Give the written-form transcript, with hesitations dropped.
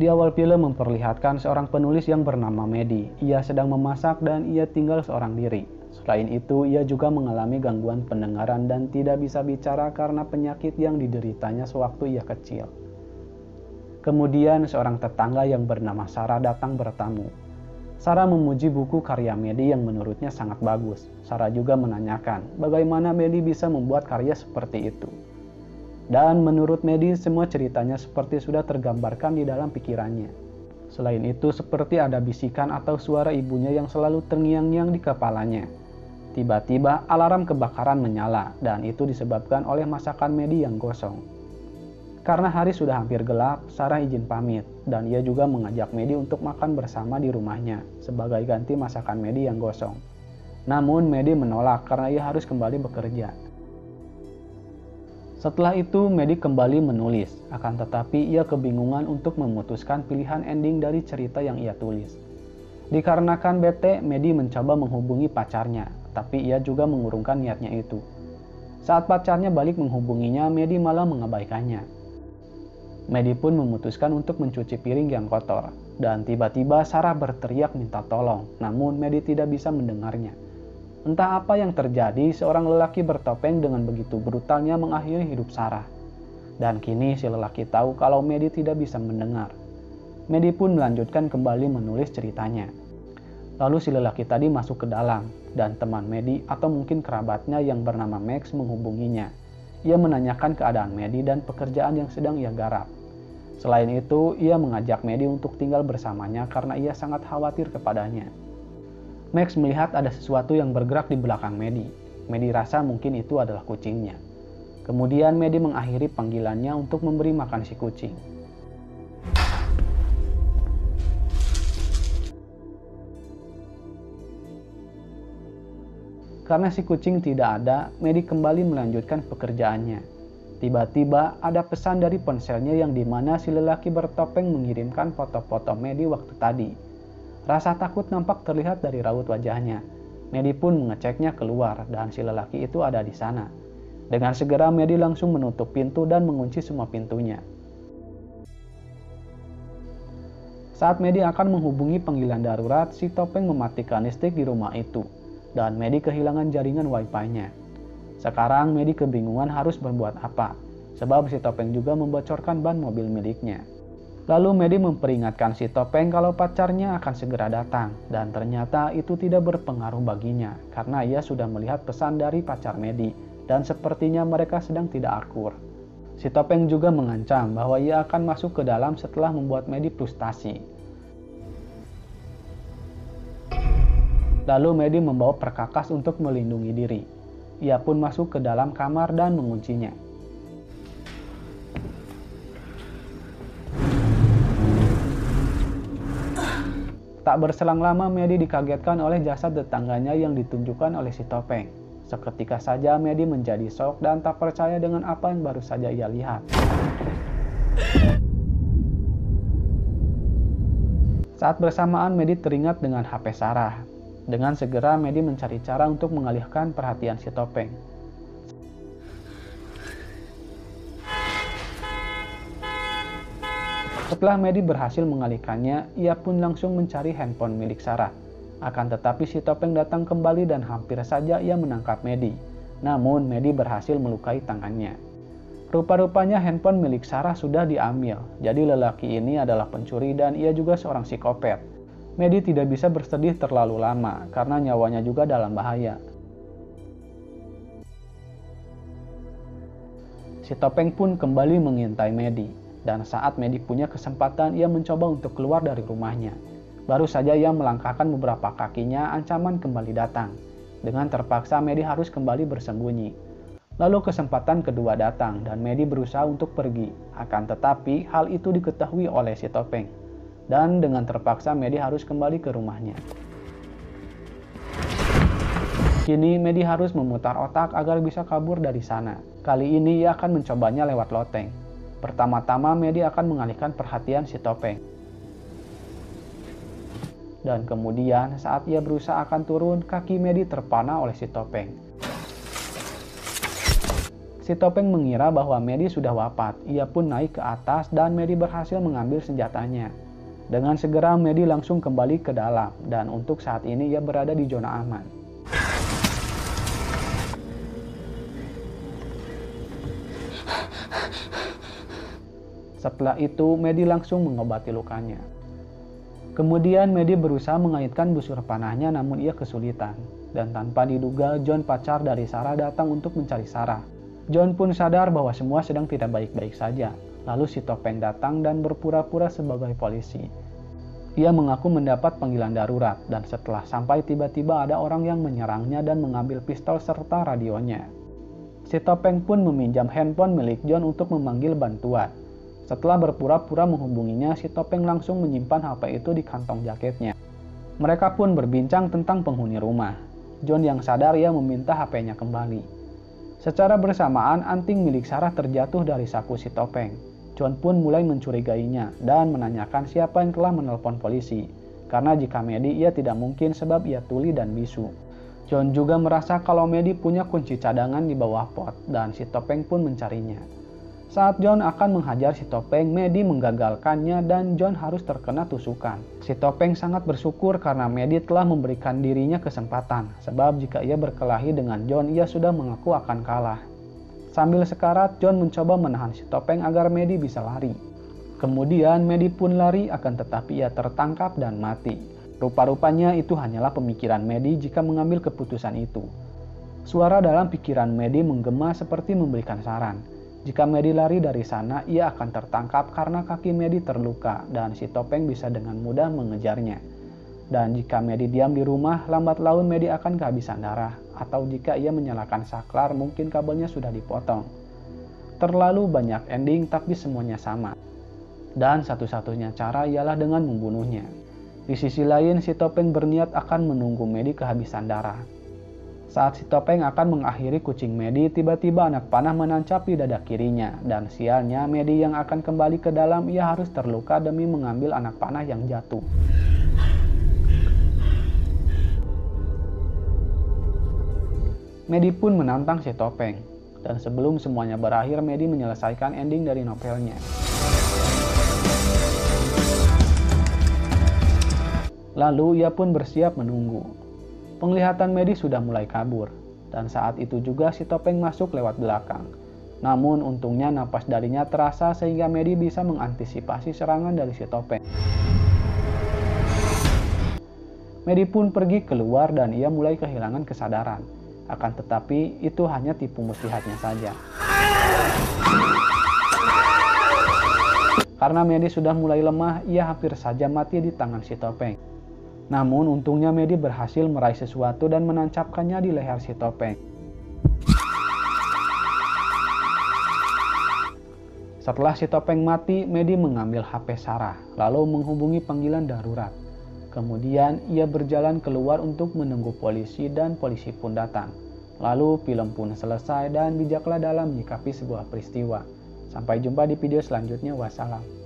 Di awal film memperlihatkan seorang penulis yang bernama Medi. Ia sedang memasak dan ia tinggal seorang diri. Selain itu, ia juga mengalami gangguan pendengaran dan tidak bisa bicara karena penyakit yang dideritanya sewaktu ia kecil. Kemudian seorang tetangga yang bernama Sarah datang bertamu. Sarah memuji buku karya Medi yang menurutnya sangat bagus. Sarah juga menanyakan bagaimana Medi bisa membuat karya seperti itu. Dan menurut Medi, semua ceritanya seperti sudah tergambarkan di dalam pikirannya. Selain itu, seperti ada bisikan atau suara ibunya yang selalu terngiang-ngiang di kepalanya. Tiba-tiba alarm kebakaran menyala, dan itu disebabkan oleh masakan Medi yang gosong. Karena hari sudah hampir gelap, Sarah izin pamit, dan ia juga mengajak Medi untuk makan bersama di rumahnya, sebagai ganti masakan Medi yang gosong. Namun Medi menolak karena ia harus kembali bekerja. Setelah itu, Medi kembali menulis, akan tetapi ia kebingungan untuk memutuskan pilihan ending dari cerita yang ia tulis. Dikarenakan bete, Medi mencoba menghubungi pacarnya, tapi ia juga mengurungkan niatnya itu. Saat pacarnya balik menghubunginya, Medi malah mengabaikannya. Medi pun memutuskan untuk mencuci piring yang kotor, dan tiba-tiba Sarah berteriak minta tolong, namun Medi tidak bisa mendengarnya. Entah apa yang terjadi, seorang lelaki bertopeng dengan begitu brutalnya mengakhiri hidup Sarah. Dan kini si lelaki tahu kalau Medi tidak bisa mendengar. Medi pun melanjutkan kembali menulis ceritanya. Lalu si lelaki tadi masuk ke dalam, dan teman Medi atau mungkin kerabatnya yang bernama Max menghubunginya. Ia menanyakan keadaan Medi dan pekerjaan yang sedang ia garap. Selain itu, ia mengajak Medi untuk tinggal bersamanya karena ia sangat khawatir kepadanya. Max melihat ada sesuatu yang bergerak di belakang Medi. Medi rasa mungkin itu adalah kucingnya. Kemudian Medi mengakhiri panggilannya untuk memberi makan si kucing. Karena si kucing tidak ada, Medi kembali melanjutkan pekerjaannya. Tiba-tiba ada pesan dari ponselnya yang dimana si lelaki bertopeng mengirimkan foto-foto Medi waktu tadi. Rasa takut nampak terlihat dari raut wajahnya. Medi pun mengeceknya keluar dan si lelaki itu ada di sana. Dengan segera Medi langsung menutup pintu dan mengunci semua pintunya. Saat Medi akan menghubungi panggilan darurat, si topeng mematikan listrik di rumah itu. Dan Medi kehilangan jaringan wifi-nya. Sekarang Medi kebingungan harus berbuat apa, sebab si topeng juga membocorkan ban mobil miliknya. Lalu Medi memperingatkan si topeng kalau pacarnya akan segera datang, dan ternyata itu tidak berpengaruh baginya karena ia sudah melihat pesan dari pacar Medi dan sepertinya mereka sedang tidak akur. Si topeng juga mengancam bahwa ia akan masuk ke dalam setelah membuat Medi frustasi. Lalu Medi membawa perkakas untuk melindungi diri. Ia pun masuk ke dalam kamar dan menguncinya. Tak berselang lama Medi dikagetkan oleh jasad tetangganya yang ditunjukkan oleh si topeng. Seketika saja Medi menjadi shock dan tak percaya dengan apa yang baru saja ia lihat. Saat bersamaan Medi teringat dengan HP Sarah. Dengan segera Medi mencari cara untuk mengalihkan perhatian si topeng. Setelah Medi berhasil mengalihkannya, ia pun langsung mencari handphone milik Sarah. Akan tetapi si topeng datang kembali dan hampir saja ia menangkap Medi. Namun Medi berhasil melukai tangannya. Rupa-rupanya handphone milik Sarah sudah diambil. Jadi lelaki ini adalah pencuri dan ia juga seorang psikopat. Medi tidak bisa bersedih terlalu lama karena nyawanya juga dalam bahaya. Si topeng pun kembali mengintai Medi. Dan saat Medi punya kesempatan, ia mencoba untuk keluar dari rumahnya. Baru saja ia melangkahkan beberapa kakinya, ancaman kembali datang. Dengan terpaksa Medi harus kembali bersembunyi. Lalu kesempatan kedua datang dan Medi berusaha untuk pergi. Akan tetapi hal itu diketahui oleh si topeng. Dan dengan terpaksa Medi harus kembali ke rumahnya. Kini Medi harus memutar otak agar bisa kabur dari sana. Kali ini ia akan mencobanya lewat loteng. Pertama-tama Medi akan mengalihkan perhatian si topeng. Dan kemudian saat ia berusaha akan turun, kaki Medi terpana oleh si topeng. Si Si Topeng mengira bahwa Medi sudah wafat. Ia pun naik ke atas dan Medi berhasil mengambil senjatanya. Dengan segera Medi langsung kembali ke dalam dan untuk saat ini ia berada di zona aman. Setelah itu Medi langsung mengobati lukanya. Kemudian Medi berusaha mengaitkan busur panahnya namun ia kesulitan. Dan tanpa diduga John, pacar dari Sarah, datang untuk mencari Sarah. John pun sadar bahwa semua sedang tidak baik-baik saja. Lalu si Topeng datang dan berpura-pura sebagai polisi. Ia mengaku mendapat panggilan darurat dan setelah sampai tiba-tiba ada orang yang menyerangnya dan mengambil pistol serta radionya. Si Topeng pun meminjam handphone milik John untuk memanggil bantuan. Setelah berpura-pura menghubunginya, si Topeng langsung menyimpan HP itu di kantong jaketnya. Mereka pun berbincang tentang penghuni rumah. John yang sadar ia meminta HP-nya kembali. Secara bersamaan, anting milik Sarah terjatuh dari saku si Topeng. John pun mulai mencurigainya dan menanyakan siapa yang telah menelpon polisi. Karena jika Medi ia tidak mungkin sebab ia tuli dan bisu. John juga merasa kalau Medi punya kunci cadangan di bawah pot dan si Topeng pun mencarinya. Saat John akan menghajar si Topeng, Medi menggagalkannya dan John harus terkena tusukan. Si Topeng sangat bersyukur karena Medi telah memberikan dirinya kesempatan, sebab jika ia berkelahi dengan John, ia sudah mengaku akan kalah. Sambil sekarat, John mencoba menahan si Topeng agar Medi bisa lari. Kemudian Medi pun lari, akan tetapi ia tertangkap dan mati. Rupa-rupanya itu hanyalah pemikiran Medi jika mengambil keputusan itu. Suara dalam pikiran Medi menggema seperti memberikan saran. Jika Medi lari dari sana, ia akan tertangkap karena kaki Medi terluka dan si Topeng bisa dengan mudah mengejarnya. Dan jika Medi diam di rumah, lambat laun Medi akan kehabisan darah. Atau jika ia menyalakan saklar, mungkin kabelnya sudah dipotong. Terlalu banyak ending tapi semuanya sama. Dan satu-satunya cara ialah dengan membunuhnya. Di sisi lain, si Topeng berniat akan menunggu Medi kehabisan darah. Saat si Topeng akan mengakhiri kucing Medi, tiba-tiba anak panah menancap di dada kirinya. Dan sialnya, Medi yang akan kembali ke dalam, ia harus terluka demi mengambil anak panah yang jatuh. Medi pun menantang si Topeng. Dan sebelum semuanya berakhir, Medi menyelesaikan ending dari novelnya. Lalu ia pun bersiap menunggu. Penglihatan Medi sudah mulai kabur, dan saat itu juga si Topeng masuk lewat belakang. Namun untungnya napas darinya terasa sehingga Medi bisa mengantisipasi serangan dari si Topeng. Medi pun pergi keluar dan ia mulai kehilangan kesadaran. Akan tetapi itu hanya tipu muslihatnya saja. Karena Medi sudah mulai lemah, ia hampir saja mati di tangan si Topeng. Namun untungnya Medi berhasil meraih sesuatu dan menancapkannya di leher si Topeng. Setelah si Topeng mati, Medi mengambil HP Sarah, lalu menghubungi panggilan darurat. Kemudian ia berjalan keluar untuk menunggu polisi dan polisi pun datang. Lalu film pun selesai dan bijaklah dalam menyikapi sebuah peristiwa. Sampai jumpa di video selanjutnya. Wassalam.